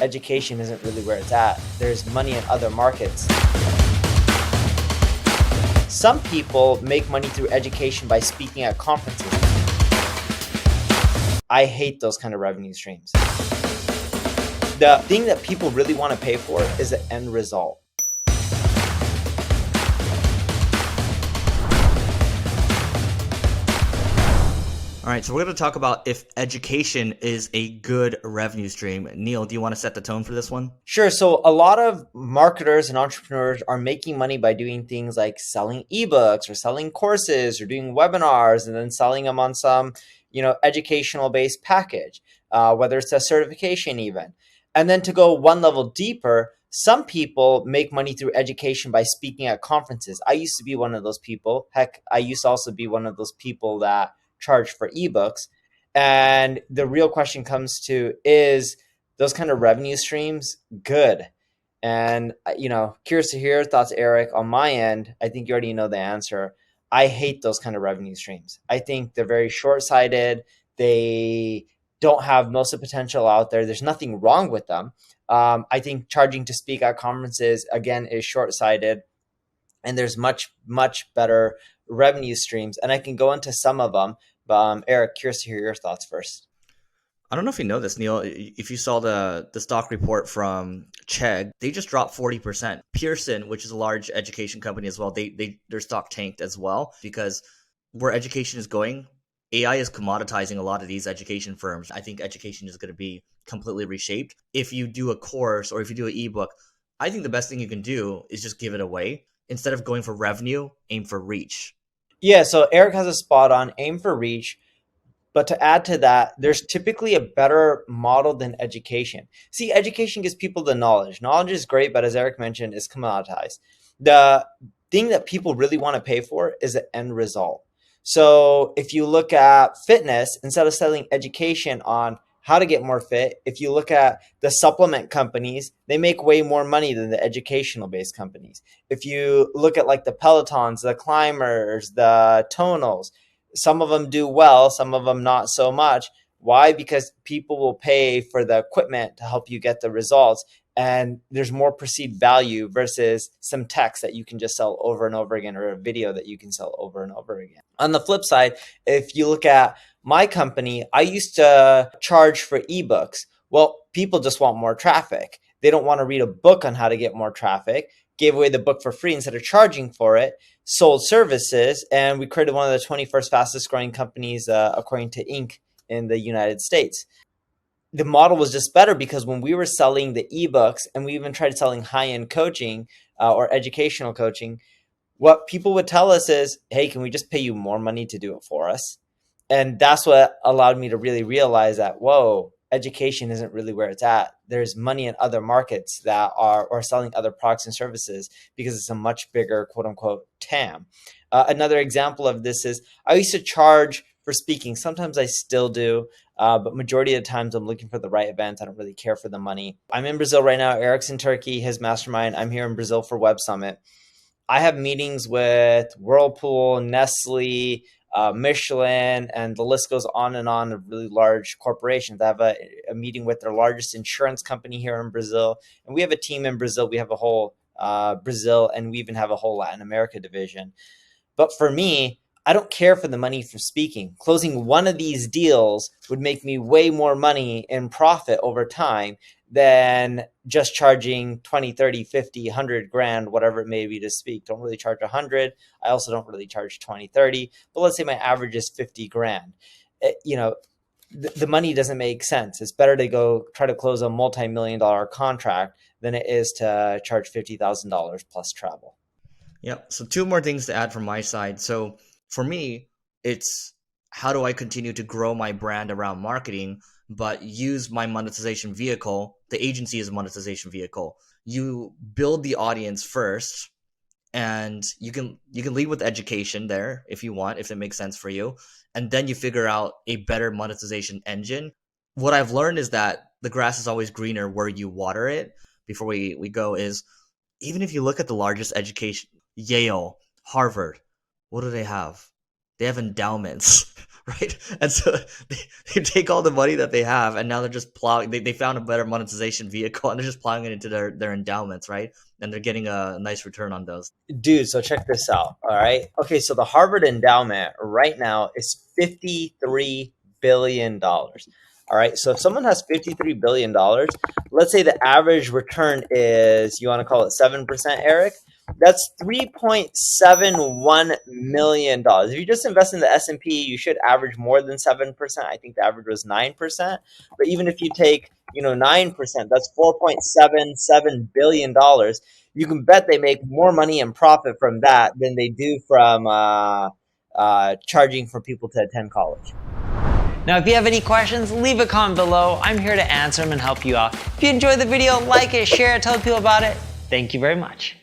education isn't really where it's at. There's money in other markets. Some people make money through education by speaking at conferences. I hate those kind of revenue streams. The thing that people really want to pay for is the end result. All right, so we're going to talk about if education is a good revenue stream. Neil, do you want to set the tone for this one? Sure. So a lot of marketers and entrepreneurs are making money by doing things like selling ebooks or selling courses or doing webinars and then selling them on some, educational based package, whether it's a certification even. And then to go one level deeper, some people make money through education by speaking at conferences. I used to be one of those people. Heck, I used to also be one of those people that charge for ebooks. And the real question comes to, is those kind of revenue streams good? And, curious to hear your thoughts, Eric. On my end, I think you already know the answer. I hate those kind of revenue streams. I think they're very short-sighted. They don't have most of the potential out there. There's nothing wrong with them. I think charging to speak at conferences, again, is short-sighted. And there's much, much better revenue streams. And I can go into some of them. But Eric, curious to hear your thoughts first. I don't know if you know this, Neil. If you saw the stock report from Chegg, they just dropped 40%. Pearson, which is a large education company as well, their stock tanked as well because where education is going, AI is commoditizing a lot of these education firms. I think education is going to be completely reshaped. If you do a course or if you do an ebook, I think the best thing you can do is just give it away. Instead of going for revenue, aim for reach. Yeah, so Eric has a spot on aim for reach. But to add to that, there's typically a better model than education. See, education gives people the knowledge. Knowledge is great, but as Eric mentioned, it's commoditized. The thing that people really want to pay for is the end result. So if you look at fitness, instead of selling education on how to get more fit, if you look at the supplement companies, they make way more money than the educational based companies. If you look at like the Pelotons, the climbers, the tonals, some of them do well, some of them not so much. Why? Because people will pay for the equipment to help you get the results. And there's more perceived value versus some text that you can just sell over and over again, or a video that you can sell over and over again. On the flip side, if you look at my company, I used to charge for ebooks. Well, people just want more traffic. They don't want to read a book on how to get more traffic. Gave away the book for free instead of charging for it, sold services, and we created one of the 21st fastest growing companies according to Inc. in the United States. The model was just better because when we were selling the ebooks and we even tried selling high-end coaching or educational coaching, what people would tell us is, hey, can we just pay you more money to do it for us? And that's what allowed me to really realize that, whoa, education isn't really where it's at. There's money in other markets that are selling other products and services because it's a much bigger, quote unquote, TAM. Another example of this is I used to charge for speaking. Sometimes I still do, but majority of the times I'm looking for the right event. I don't really care for the money. I'm in Brazil right now. Eric's in Turkey, his mastermind. I'm here in Brazil for Web Summit. I have meetings with Whirlpool, Nestle, Michelin, and the list goes on of really large corporations. I have a meeting with their largest insurance company here in Brazil. And we have a team in Brazil. We have a whole Brazil, and we even have a whole Latin America division. But for me, I don't care for the money for speaking. Closing one of these deals would make me way more money in profit over time than just charging 20, 30, 50, 100 grand, whatever it may be to speak. Don't really charge 100. I also don't really charge 20, 30, but let's say my average is 50 grand. The money doesn't make sense. It's better to go try to close a multi-million-dollar contract than it is to charge $50,000 plus travel. Yep. So two more things to add from my side. So for me, it's how do I continue to grow my brand around marketing, but use my monetization vehicle, the agency as a monetization vehicle. You build the audience first, and you can lead with education there if you want, if it makes sense for you. And then you figure out a better monetization engine. What I've learned is that the grass is always greener where you water it. Before we go is, even if you look at the largest education, Yale, Harvard, what do they have? They have endowments. right? And so they take all the money that they have, and now they're just plowing. They found a better monetization vehicle, and they're just plowing it into their endowments, right? And they're getting a nice return on those. Dude, so check this out. All right. Okay, so the Harvard endowment right now is $53 billion. All right. So if someone has $53 billion, let's say the average return is, you want to call it 7%, Eric? That's $3.71 million. If you just invest in the S&P, you should average more than 7%. I think the average was 9%. But even if you take, 9%, that's $4.77 billion. You can bet they make more money and profit from that than they do from charging for people to attend college. Now, if you have any questions, leave a comment below. I'm here to answer them and help you out. If you enjoyed the video, like it, share it, tell people about it. Thank you very much.